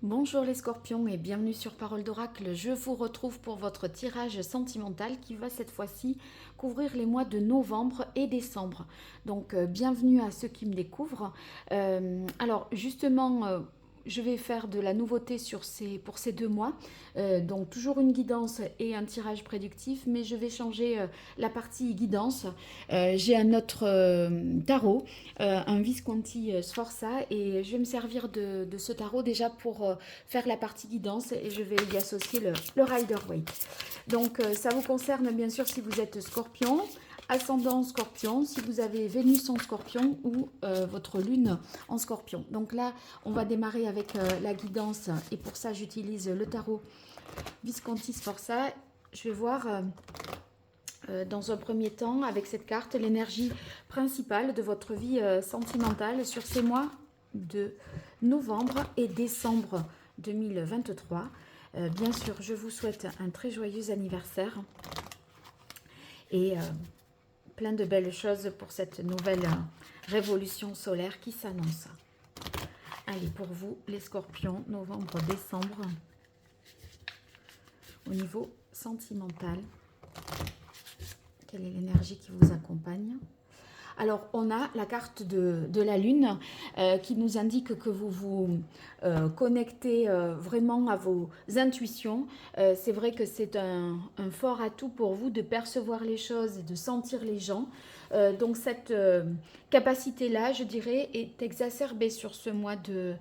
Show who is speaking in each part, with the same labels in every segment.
Speaker 1: Bonjour les scorpions et bienvenue sur Parole d'Oracle. Je vous retrouve pour votre tirage sentimental qui va cette fois-ci couvrir les mois de novembre et décembre. Donc bienvenue à ceux qui me découvrent. Alors justement, je vais faire de la nouveauté pour ces 2 mois. Donc toujours une guidance et un tirage prédictif, mais je vais changer la partie guidance. J'ai un autre tarot, un Visconti Sforza, et je vais me servir de ce tarot déjà pour faire la partie guidance et je vais y associer le Rider-Waite. Donc ça vous concerne bien sûr si vous êtes scorpion, ascendant scorpion, si vous avez Vénus en scorpion ou votre lune en scorpion. Donc là, on va démarrer avec la guidance et pour ça, j'utilise le tarot Visconti Sforza. Je vais voir dans un premier temps avec cette carte l'énergie principale de votre vie sentimentale sur ces mois de novembre et décembre 2023. Bien sûr, je vous souhaite un très joyeux anniversaire et plein de belles choses pour cette nouvelle révolution solaire qui s'annonce. Allez, pour vous, les scorpions, novembre-décembre, au niveau sentimental, quelle est l'énergie qui vous accompagne? Alors, on a la carte de la Lune qui nous indique que vous vous connectez vraiment à vos intuitions. C'est vrai que c'est un fort atout pour vous de percevoir les choses et de sentir les gens. Donc, cette capacité-là, je dirais, est exacerbée sur ce mois de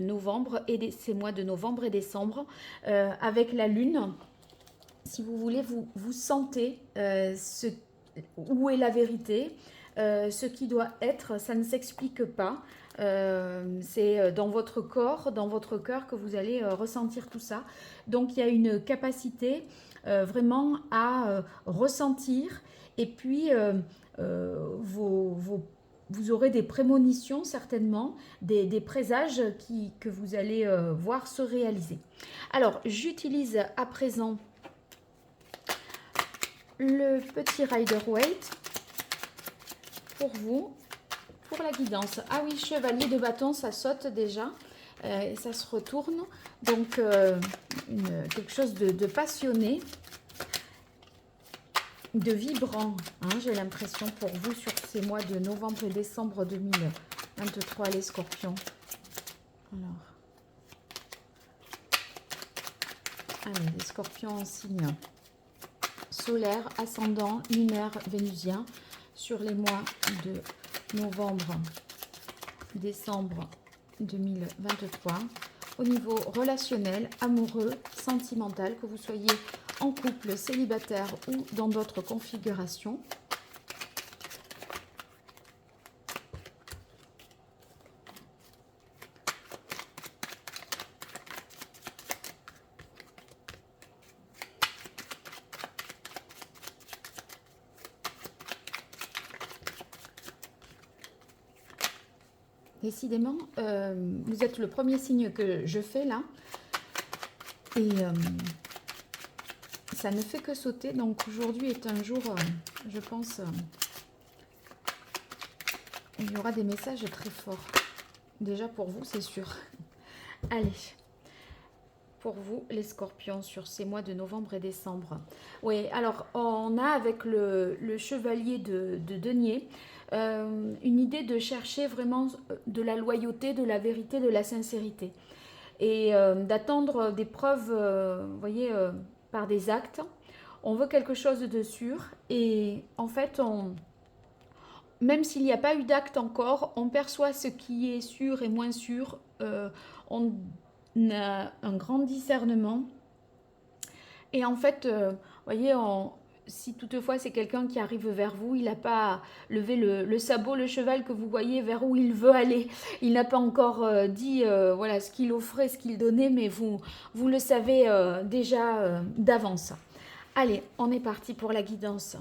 Speaker 1: novembre et ces mois de novembre et décembre avec la Lune. Si vous voulez, vous sentez où est la vérité. Ce qui doit être, ça ne s'explique pas. C'est dans votre corps, dans votre cœur que vous allez ressentir tout ça. Donc il y a une capacité vraiment à ressentir et puis vous aurez des prémonitions certainement, des présages que vous allez voir se réaliser. Alors j'utilise à présent le petit Rider-Waite pour vous, pour la guidance. Ah oui, chevalier de bâton, ça saute déjà et ça se retourne. Donc, quelque chose de passionné, de vibrant, hein, j'ai l'impression pour vous sur ces mois de novembre et décembre 2023, les scorpions. Alors, allez, les scorpions en signe solaire, ascendant, lunaire, vénusien sur les mois de novembre, décembre 2023. Au niveau relationnel, amoureux, sentimental, que vous soyez en couple, célibataire ou dans d'autres configurations. Décidément, vous êtes le premier signe que je fais là. Et ça ne fait que sauter. Donc aujourd'hui est un jour, je pense, il y aura des messages très forts. Déjà pour vous, c'est sûr. Allez, pour vous, les scorpions, sur ces mois de novembre et décembre. Oui, alors on a avec le chevalier de denier une idée de chercher vraiment de la loyauté, de la vérité, de la sincérité. Et d'attendre des preuves, vous voyez, par des actes. On veut quelque chose de sûr. Et en fait, même s'il n'y a pas eu d'acte encore, on perçoit ce qui est sûr et moins sûr. On a un grand discernement. Et en fait, vous voyez, si toutefois c'est quelqu'un qui arrive vers vous, il n'a pas levé le sabot, le cheval que vous voyez vers où il veut aller. Il n'a pas encore dit voilà, ce qu'il offrait, ce qu'il donnait, mais vous le savez déjà d'avance. Allez, on est parti pour la guidance,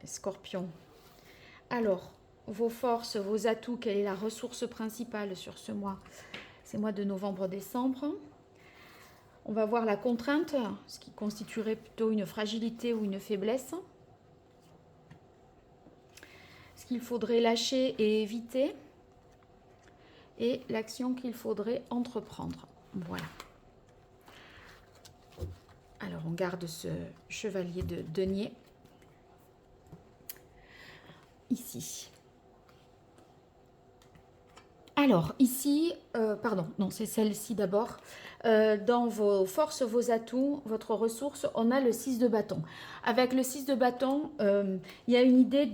Speaker 1: Scorpion. Alors, vos forces, vos atouts, quelle est la ressource principale sur ce mois, ces mois de novembre-décembre? On va voir la contrainte, ce qui constituerait plutôt une fragilité ou une faiblesse. Ce qu'il faudrait lâcher et éviter. et l'action qu'il faudrait entreprendre. Voilà. Alors, on garde ce chevalier de denier. Ici. Alors, ici, pardon, non, c'est celle-ci d'abord. Dans vos forces, vos atouts, votre ressource, on a le 6 de bâton. Avec le 6 de bâton, il y a une idée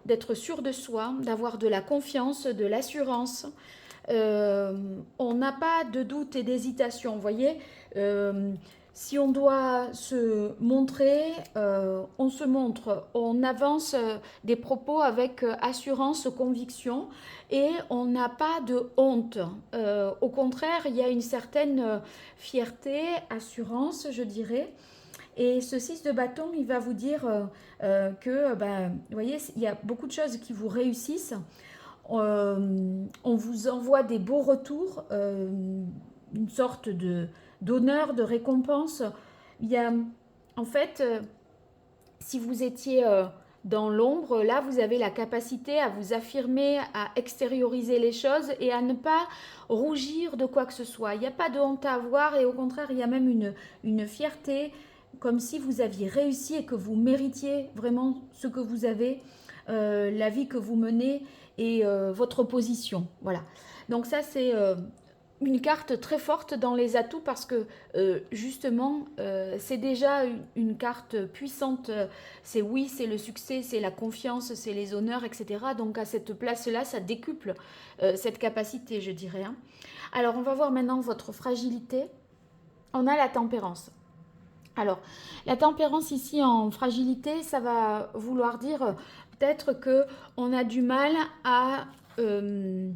Speaker 1: d'être sûr de soi, d'avoir de la confiance, de l'assurance. On n'a pas de doute et d'hésitation, vous voyez. Si on doit se montrer, on se montre, on avance des propos avec assurance, conviction, et on n'a pas de honte. Au contraire, il y a une certaine fierté, assurance, je dirais. Et ce 6 de bâton, il va vous dire que, ben, vous voyez, il y a beaucoup de choses qui vous réussissent. On vous envoie des beaux retours, une sorte d'honneur, de récompense. Il y a, en fait, si vous étiez dans l'ombre, là, vous avez la capacité à vous affirmer, à extérioriser les choses et à ne pas rougir de quoi que ce soit. Il n'y a pas de honte à avoir et au contraire, il y a même une fierté, comme si vous aviez réussi et que vous méritiez vraiment ce que vous avez, la vie que vous menez et votre position. Voilà. Donc ça, c'est une carte très forte dans les atouts parce que justement, c'est déjà une carte puissante. C'est oui, c'est le succès, c'est la confiance, c'est les honneurs, etc. Donc à cette place-là, ça décuple cette capacité, je dirais. Hein. Alors, on va voir maintenant votre fragilité. On a la tempérance. Alors, la tempérance ici en fragilité, ça va vouloir dire peut-être qu'on a du mal à... il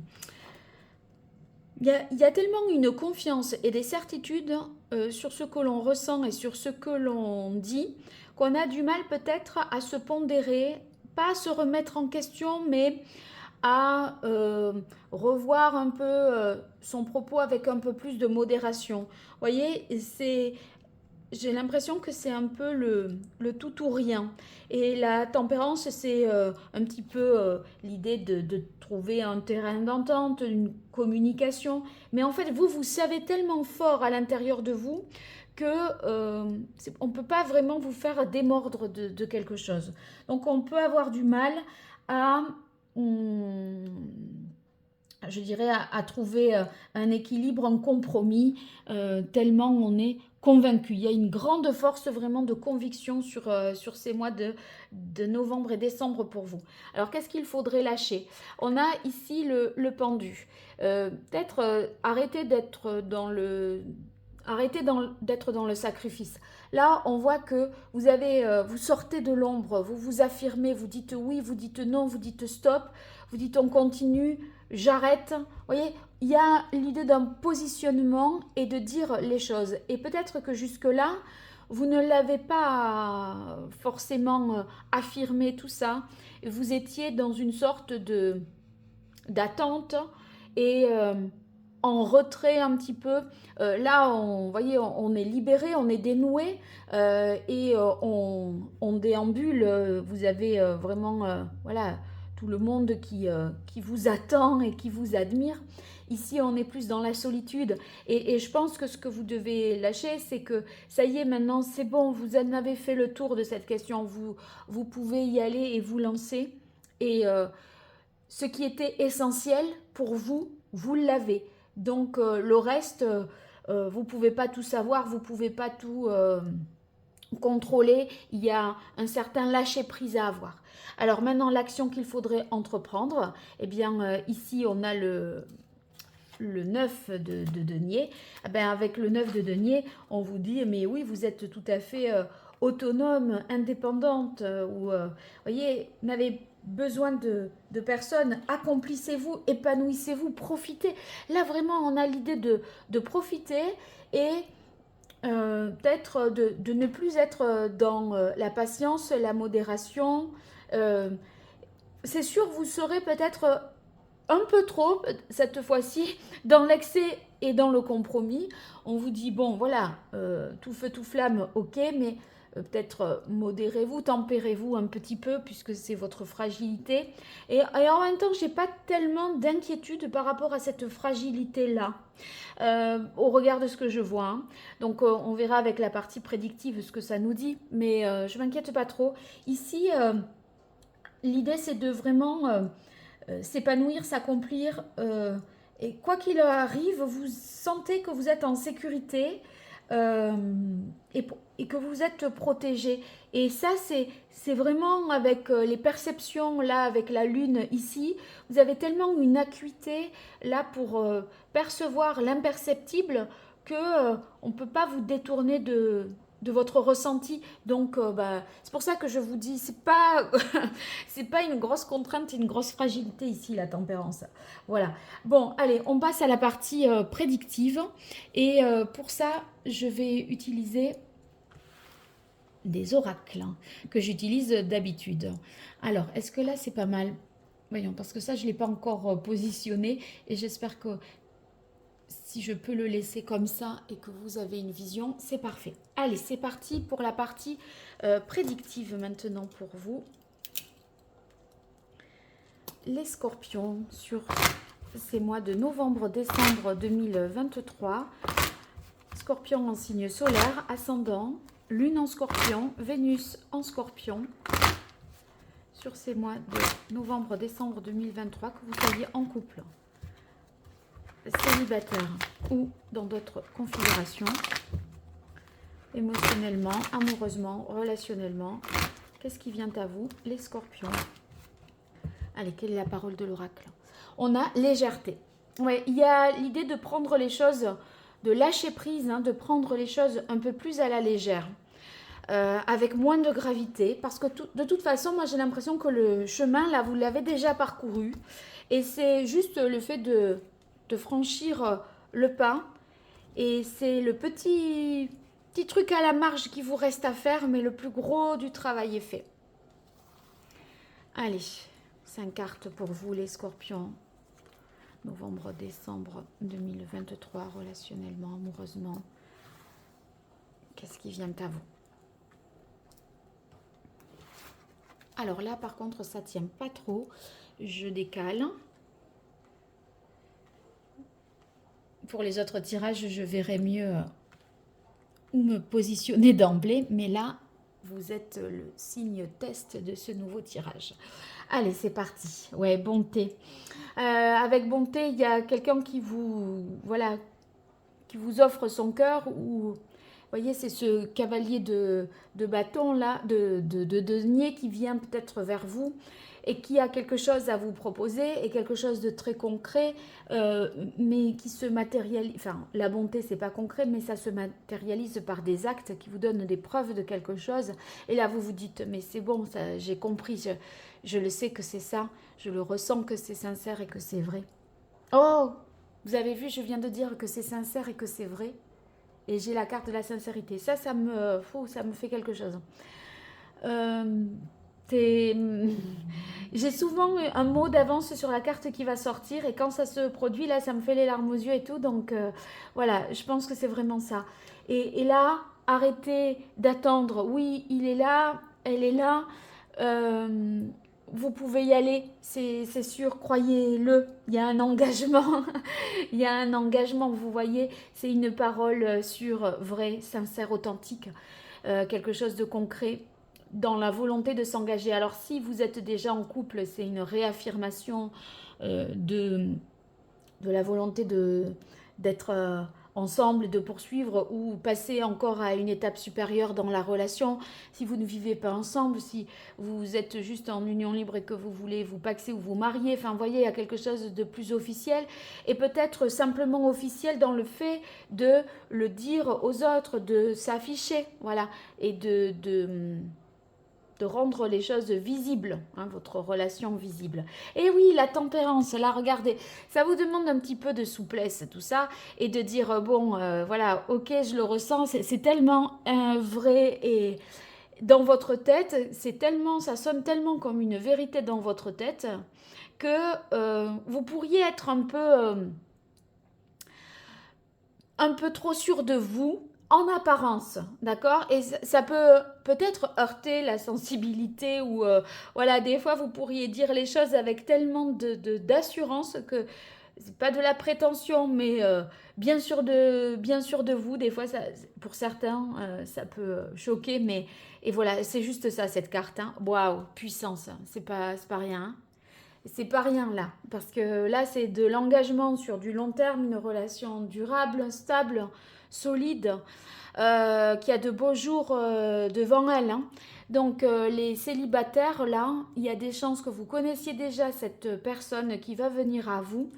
Speaker 1: y a tellement une confiance et des certitudes sur ce que l'on ressent et sur ce que l'on dit qu'on a du mal peut-être à se pondérer, pas à se remettre en question, mais à revoir un peu son propos avec un peu plus de modération. Vous voyez, j'ai l'impression que c'est un peu le tout ou rien. Et la tempérance, c'est un petit peu l'idée de trouver un terrain d'entente, une communication. Mais en fait, vous savez tellement fort à l'intérieur de vous que on ne peut pas vraiment vous faire démordre de quelque chose. Donc, on peut avoir du mal à... je dirais à trouver un équilibre, un compromis, tellement on est convaincu. Il y a une grande force vraiment de conviction sur ces mois de novembre et décembre pour vous. Alors qu'est-ce qu'il faudrait lâcher? On a ici le pendu. Peut-être arrêter d'être dans le... d'être dans le sacrifice. Là, on voit que vous sortez de l'ombre, vous vous affirmez, vous dites oui, vous dites non, vous dites stop, vous dites on continue, j'arrête. Vous voyez, il y a l'idée d'un positionnement et de dire les choses. Et peut-être que jusque-là, vous ne l'avez pas forcément affirmé tout ça. Vous étiez dans une sorte d'attente et en retrait un petit peu. Là, vous voyez, on est libéré, on est dénoué et on déambule. Vous avez vraiment, voilà, tout le monde qui vous attend et qui vous admire. Ici, on est plus dans la solitude. Et je pense que ce que vous devez lâcher, c'est que ça y est, maintenant, c'est bon, vous en avez fait le tour de cette question. Vous pouvez y aller et vous lancer. Et ce qui était essentiel pour vous, vous l'avez. Donc, le reste, vous ne pouvez pas tout savoir, vous ne pouvez pas tout contrôler. Il y a un certain lâcher-prise à avoir. Alors maintenant, l'action qu'il faudrait entreprendre, eh bien, ici, on a le 9 de denier. Eh bien, avec le 9 de denier, on vous dit, mais oui, vous êtes tout à fait autonome, indépendante, ou, voyez, vous n'avez besoin de personne, accomplissez-vous, épanouissez-vous, profitez. Là, vraiment, on a l'idée de profiter et peut-être de ne plus être dans la patience, la modération. C'est sûr, vous serez peut-être un peu trop, cette fois-ci, dans l'excès et dans le compromis. On vous dit, bon, voilà, tout feu, tout flamme, ok, mais peut-être modérez-vous, tempérez-vous un petit peu puisque c'est votre fragilité. Et en même temps, j'ai pas tellement d'inquiétude par rapport à cette fragilité-là, au regard de ce que je vois. Hein. Donc, on verra avec la partie prédictive ce que ça nous dit, mais je m'inquiète pas trop. Ici, l'idée, c'est de vraiment s'épanouir, s'accomplir. Et quoi qu'il arrive, vous sentez que vous êtes en sécurité euh, et que vous êtes protégé. Et ça, c'est vraiment avec les perceptions, là, avec la lune ici, vous avez tellement une acuité, là, pour percevoir l'imperceptible que on ne peut pas vous détourner de votre ressenti. Donc, c'est pour ça que je vous dis, c'est pas, c'est pas une grosse contrainte, c'est une grosse fragilité ici, la tempérance. Voilà. Bon, allez, on passe à la partie prédictive. Et pour ça, je vais utiliser des oracles que j'utilise d'habitude. Alors, est-ce que là, c'est pas mal? Voyons, parce que ça, je ne l'ai pas encore positionné et j'espère que si je peux le laisser comme ça et que vous avez une vision, c'est parfait. Allez, c'est parti pour la partie prédictive maintenant pour vous. Les scorpions sur ces mois de novembre-décembre 2023. Scorpion en signe solaire, ascendant, lune en scorpion, Vénus en scorpion. Sur ces mois de novembre-décembre 2023, que vous soyez en couple, célibataire ou dans d'autres configurations, émotionnellement, amoureusement, relationnellement, qu'est-ce qui vient à vous, les scorpions? Allez, quelle est la parole de l'oracle? On a légèreté. Ouais, il y a l'idée de prendre les choses, de lâcher prise, hein, de prendre les choses un peu plus à la légère, avec moins de gravité, parce que de toute façon, moi j'ai l'impression que le chemin, là, vous l'avez déjà parcouru, et c'est juste le fait de franchir le pas, et c'est le petit truc à la marge qui vous reste à faire, mais le plus gros du travail est fait. Allez, 5 cartes pour vous les scorpions. Novembre-décembre 2023, relationnellement, amoureusement. Qu'est-ce qui vient à vous? Alors là, par contre, ça ne tient pas trop. Je décale. Pour les autres tirages, je verrai mieux où me positionner d'emblée. Mais là, vous êtes le signe test de ce nouveau tirage. Allez, c'est parti. Ouais, bonté. Avec bonté, il y a quelqu'un qui vous, voilà, qui vous offre son cœur. Ou, vous voyez, c'est ce cavalier de bâton là, de denier qui vient peut-être vers vous et qui a quelque chose à vous proposer et quelque chose de très concret, mais qui se matérialise. Enfin, la bonté, c'est pas concret, mais ça se matérialise par des actes qui vous donnent des preuves de quelque chose. Et là, vous vous dites, mais c'est bon, ça, j'ai compris, je le sais que c'est ça, je le ressens que c'est sincère et que c'est vrai. Oh, vous avez vu, je viens de dire que c'est sincère et que c'est vrai. Et j'ai la carte de la sincérité. Ça me fait quelque chose. J'ai souvent un mot d'avance sur la carte qui va sortir et quand ça se produit, là, ça me fait les larmes aux yeux et tout. Donc, voilà, je pense que c'est vraiment ça. Et là, arrêtez d'attendre. Oui, il est là, elle est là. Vous pouvez y aller, c'est sûr, croyez-le. Il y a un engagement. Il y a un engagement, vous voyez. C'est une parole sûre, vraie, sincère, authentique. Quelque chose de concret dans la volonté de s'engager. Alors si vous êtes déjà en couple, c'est une réaffirmation de la volonté d'être ensemble, de poursuivre ou passer encore à une étape supérieure dans la relation. Si vous ne vivez pas ensemble, si vous êtes juste en union libre et que vous voulez vous paxer ou vous marier, enfin vous voyez, il y a quelque chose de plus officiel et peut-être simplement officiel dans le fait de le dire aux autres, de s'afficher, voilà, et de rendre les choses visibles, hein, votre relation visible. Et oui, la tempérance, là, regardez, ça vous demande un petit peu de souplesse, tout ça, et de dire, bon, voilà, ok, je le ressens, c'est tellement vrai et dans votre tête, c'est tellement, ça sonne tellement comme une vérité dans votre tête que vous pourriez être un peu trop sûr de vous, en apparence, d'accord? Et ça peut peut-être heurter la sensibilité ou voilà, des fois vous pourriez dire les choses avec tellement d'assurance que c'est pas de la prétention, mais bien sûr de vous. Des fois, ça, pour certains, ça peut choquer, mais et voilà, c'est juste ça cette carte. Hein. Waouh, puissance, c'est pas rien. Hein. C'est pas rien là, parce que là c'est de l'engagement sur du long terme, une relation durable, stable, solide, qui a de beaux jours devant elle. Hein. Donc les célibataires là, il y a des chances que vous connaissiez déjà cette personne qui va venir à vous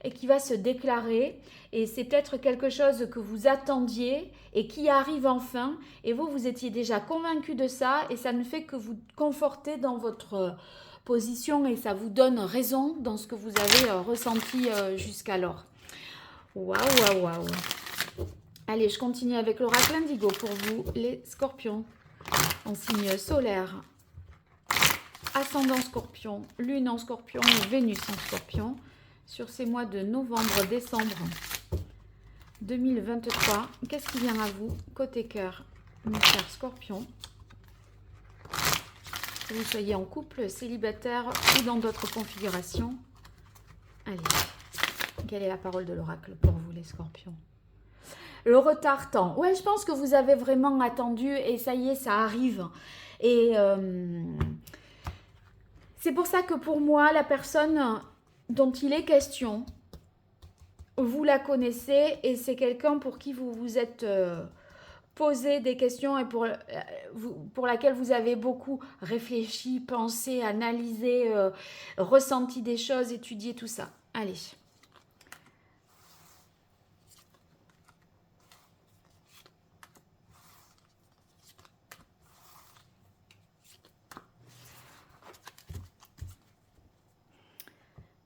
Speaker 1: et qui va se déclarer. Et c'est peut-être quelque chose que vous attendiez et qui arrive enfin. Et vous, vous étiez déjà convaincu de ça et ça ne fait que vous conforter dans votre position et ça vous donne raison dans ce que vous avez ressenti jusqu'alors. Waouh, waouh, waouh. Allez, je continue avec l'oracle indigo pour vous, les scorpions. En signe solaire, ascendant scorpion, lune en scorpion et Vénus en scorpion. Sur ces mois de novembre, décembre 2023, qu'est-ce qui vient à vous côté cœur, mes chers scorpions? Que vous soyez en couple, célibataire ou dans d'autres configurations. Allez, quelle est la parole de l'oracle pour vous les scorpions? Le retard temps. Ouais, je pense que vous avez vraiment attendu et ça y est, ça arrive. Et c'est pour ça que pour moi, la personne dont il est question, vous la connaissez et c'est quelqu'un pour qui vous vous êtes posé des questions et pour laquelle vous avez beaucoup réfléchi, pensé, analysé, ressenti des choses, étudié tout ça. Allez.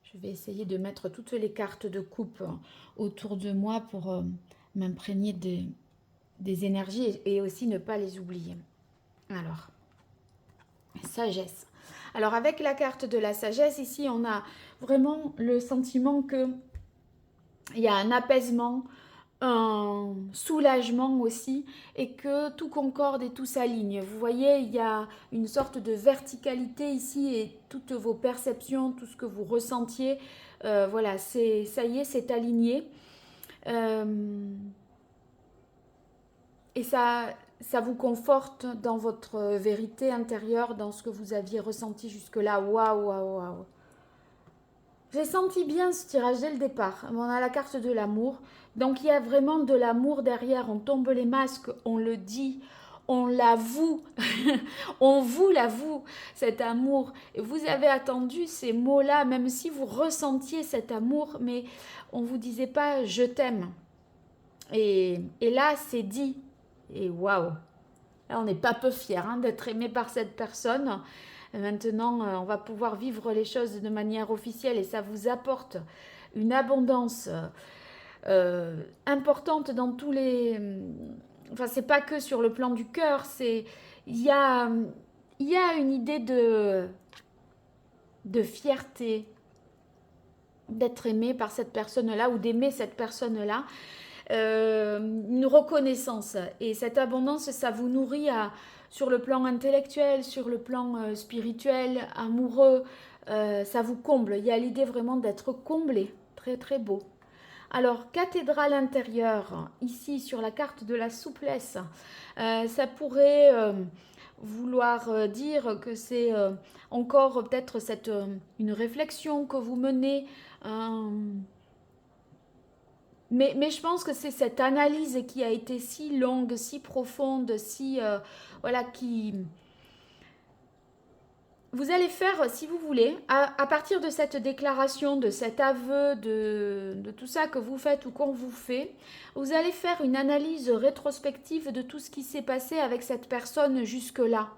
Speaker 1: Je vais essayer de mettre toutes les cartes de coupe autour de moi pour m'imprégner des énergies et aussi ne pas les oublier. Alors, sagesse. Alors avec la carte de la sagesse, ici on a vraiment le sentiment que il y a un apaisement, un soulagement aussi et que tout concorde et tout s'aligne. Vous voyez, il y a une sorte de verticalité ici et toutes vos perceptions, tout ce que vous ressentiez, voilà, ça y est, c'est aligné. Et ça vous conforte dans votre vérité intérieure, dans ce que vous aviez ressenti jusque-là. Waouh, waouh, waouh. J'ai senti bien ce tirage dès le départ. On a la carte de l'amour. Donc il y a vraiment de l'amour derrière. On tombe les masques, on le dit, on l'avoue. On vous l'avoue, cet amour. Et vous avez attendu ces mots-là, même si vous ressentiez cet amour, mais on ne vous disait pas je t'aime. Et là, c'est dit. Et waouh! Là, on n'est pas peu fiers d'être aimé par cette personne. Maintenant, on va pouvoir vivre les choses de manière officielle et ça vous apporte une abondance importante dans tous les... Enfin, c'est pas que sur le plan du cœur, c'est... Il y a une idée de fierté d'être aimé par cette personne-là ou d'aimer cette personne-là. Une reconnaissance. Et cette abondance, ça vous nourrit sur le plan intellectuel, sur le plan spirituel, amoureux. Ça vous comble. Il y a l'idée vraiment d'être comblé. Très, très beau. Alors, cathédrale intérieure, ici sur la carte de la souplesse, ça pourrait vouloir dire que c'est encore peut-être une réflexion que vous menez. Mais je pense que c'est cette analyse qui a été si longue, si profonde, si voilà, qui vous allez faire, si vous voulez, à partir de cette déclaration, de cet aveu, de tout ça que vous faites ou qu'on vous fait, vous allez faire une analyse rétrospective de tout ce qui s'est passé avec cette personne jusque-là.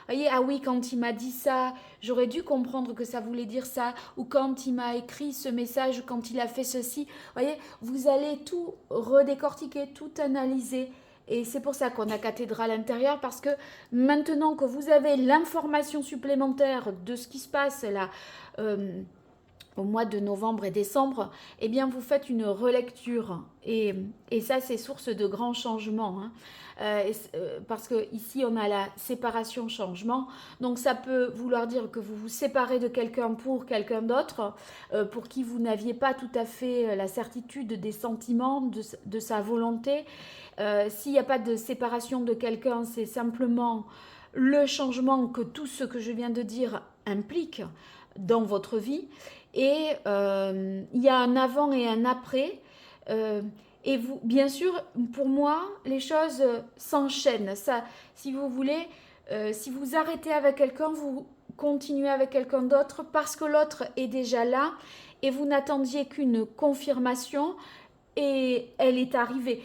Speaker 1: Vous voyez, ah oui, quand il m'a dit ça, j'aurais dû comprendre que ça voulait dire ça, ou quand il m'a écrit ce message, quand il a fait ceci. Vous voyez, vous allez tout redécortiquer, tout analyser. Et c'est pour ça qu'on a cathédrale intérieure, parce que maintenant que vous avez l'information supplémentaire de ce qui se passe là, au mois de novembre et décembre, eh bien vous faites une relecture et ça c'est source de grands changements, hein. Parce que ici on a la séparation changement, donc ça peut vouloir dire que vous vous séparez de quelqu'un pour quelqu'un d'autre, pour qui vous n'aviez pas tout à fait la certitude des sentiments, de sa volonté. S'il n'y a pas de séparation de quelqu'un, c'est simplement le changement que tout ce que je viens de dire implique dans votre vie. Et il y a un avant et un après. Et vous, bien sûr, pour moi, les choses s'enchaînent. Ça, si vous voulez, si vous arrêtez avec quelqu'un, vous continuez avec quelqu'un d'autre parce que l'autre est déjà là et vous n'attendiez qu'une confirmation et elle est arrivée.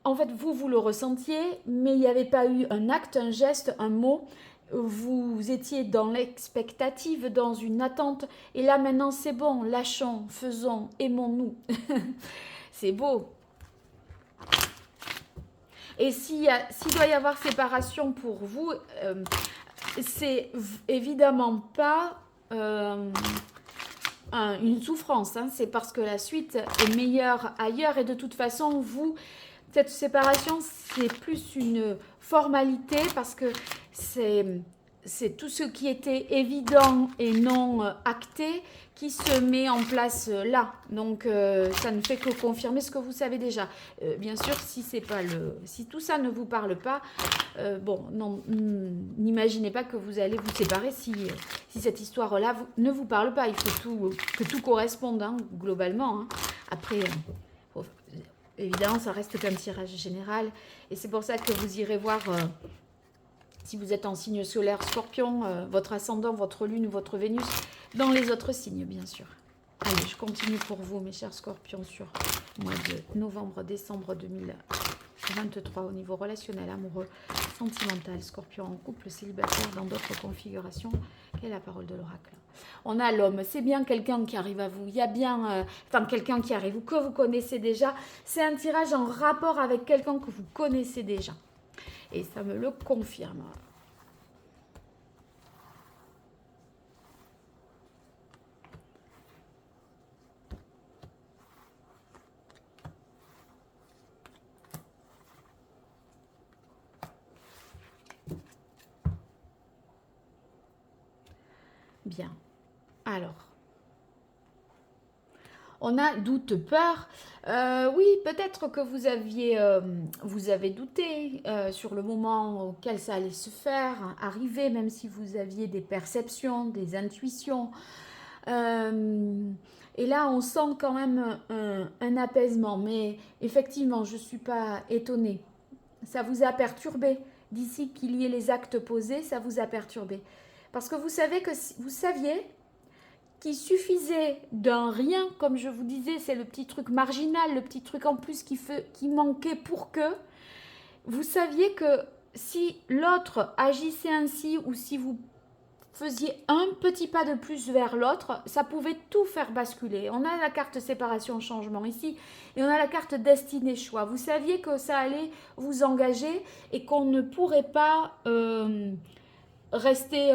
Speaker 1: En fait, vous le ressentiez, mais il n'y avait pas eu un acte, un geste, un mot. Vous étiez dans l'expectative, dans une attente. Et là, maintenant, c'est bon, lâchons, faisons, aimons-nous. C'est beau. Et s'il doit y avoir séparation pour vous, c'est évidemment pas une souffrance. Hein. C'est parce que la suite est meilleure ailleurs. Et de toute façon, cette séparation, c'est plus une formalité parce que c'est tout ce qui était évident et non acté qui se met en place là. Donc, ça ne fait que confirmer ce que vous savez déjà. Bien sûr, si tout ça ne vous parle pas, bon, non, n'imaginez pas que vous allez vous séparer si cette histoire-là ne vous parle pas. Il faut que tout corresponde, hein, globalement. Hein. Après... évidemment, ça reste qu'un tirage général. Et c'est pour ça que vous irez voir, si vous êtes en signe solaire Scorpion, votre ascendant, votre lune, votre Vénus, dans les autres signes, bien sûr. Allez, je continue pour vous, mes chers Scorpions, sur le mois de novembre-décembre 2023, au niveau relationnel, amoureux, sentimental, Scorpion en couple, célibataire, dans d'autres configurations. Quelle est la parole de l'oracle? On a l'homme, c'est bien quelqu'un qui arrive à vous, il y a bien, quelqu'un qui arrive, ou que vous connaissez déjà. C'est un tirage en rapport avec quelqu'un que vous connaissez déjà. Et ça me le confirme. Bien. Alors, on a doute, peur. Oui, peut-être que vous avez douté sur le moment auquel ça allait se faire, arriver, même si vous aviez des perceptions, des intuitions. Et là, on sent quand même un apaisement. Mais effectivement, je ne suis pas étonnée. Ça vous a perturbé. D'ici qu'il y ait les actes posés, ça vous a perturbé. Parce que vous saviez qu'il suffisait d'un rien, comme je vous disais, c'est le petit truc marginal, le petit truc en plus qui manquait pour que vous saviez que si l'autre agissait ainsi ou si vous faisiez un petit pas de plus vers l'autre, ça pouvait tout faire basculer. On a la carte séparation changement ici et on a la carte destinée choix. Vous saviez que ça allait vous engager et qu'on ne pourrait pas rester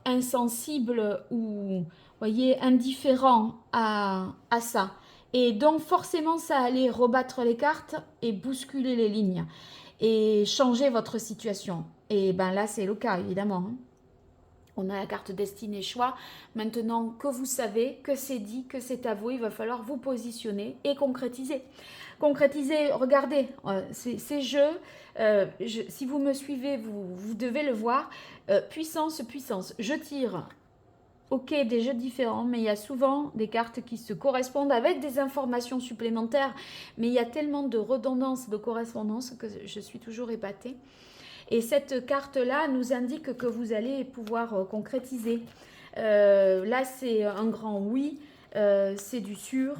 Speaker 1: insensible ou voyez, indifférent à ça. Et donc forcément, ça allait rebattre les cartes et bousculer les lignes et changer votre situation. Et ben là, c'est le cas, évidemment. On a la carte destinée choix. Maintenant que vous savez, que c'est dit, que c'est à vous, il va falloir vous positionner et concrétiser. Concrétiser, regardez, ces jeux, si vous me suivez, vous devez le voir. Puissance, puissance. Je tire. Ok, des jeux différents, mais il y a souvent des cartes qui se correspondent avec des informations supplémentaires. Mais il y a tellement de redondance, de correspondance que je suis toujours épatée. Et cette carte-là nous indique que vous allez pouvoir concrétiser. Là, c'est un grand oui, c'est du sûr.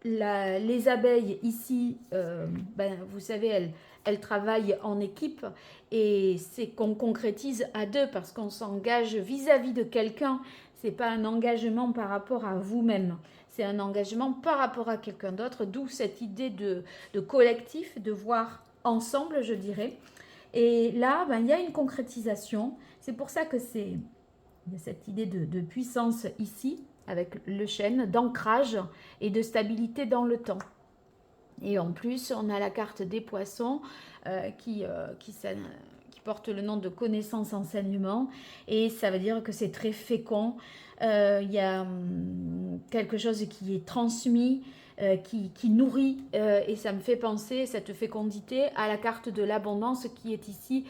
Speaker 1: Les abeilles ici, vous savez, elles travaillent en équipe et c'est qu'on concrétise à deux parce qu'on s'engage vis-à-vis de quelqu'un. Ce n'est pas un engagement par rapport à vous-même, c'est un engagement par rapport à quelqu'un d'autre, d'où cette idée de collectif, de voir ensemble, je dirais. Et là, il y a une concrétisation. C'est pour ça que il y a cette idée de puissance ici. avec le chêne, d'ancrage et de stabilité dans le temps. Et en plus, on a la carte des poissons qui porte le nom de connaissance enseignement, et ça veut dire que c'est très fécond. Il y a quelque chose qui est transmis, qui nourrit, et ça me fait penser, cette fécondité, à la carte de l'abondance qui est ici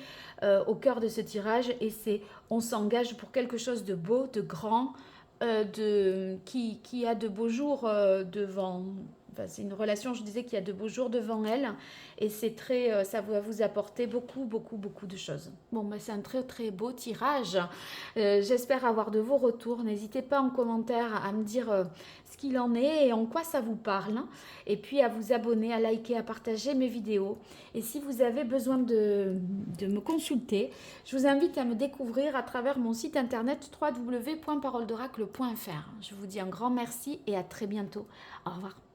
Speaker 1: au cœur de ce tirage, et c'est on s'engage pour quelque chose de beau, de grand, qui a de beaux jours devant. Enfin, c'est une relation, je disais, qui a de beaux jours devant elle, et c'est très, ça va vous apporter beaucoup de choses. Bon, ben, c'est un très beau tirage. J'espère avoir de vos retours. N'hésitez pas en commentaire à me dire ce qu'il en est et en quoi ça vous parle, et puis à vous abonner, à liker, à partager mes vidéos. Et si vous avez besoin de me consulter, je vous invite à me découvrir à travers mon site internet www.paroledoracle.fr. Je vous dis un grand merci et à très bientôt. Au revoir.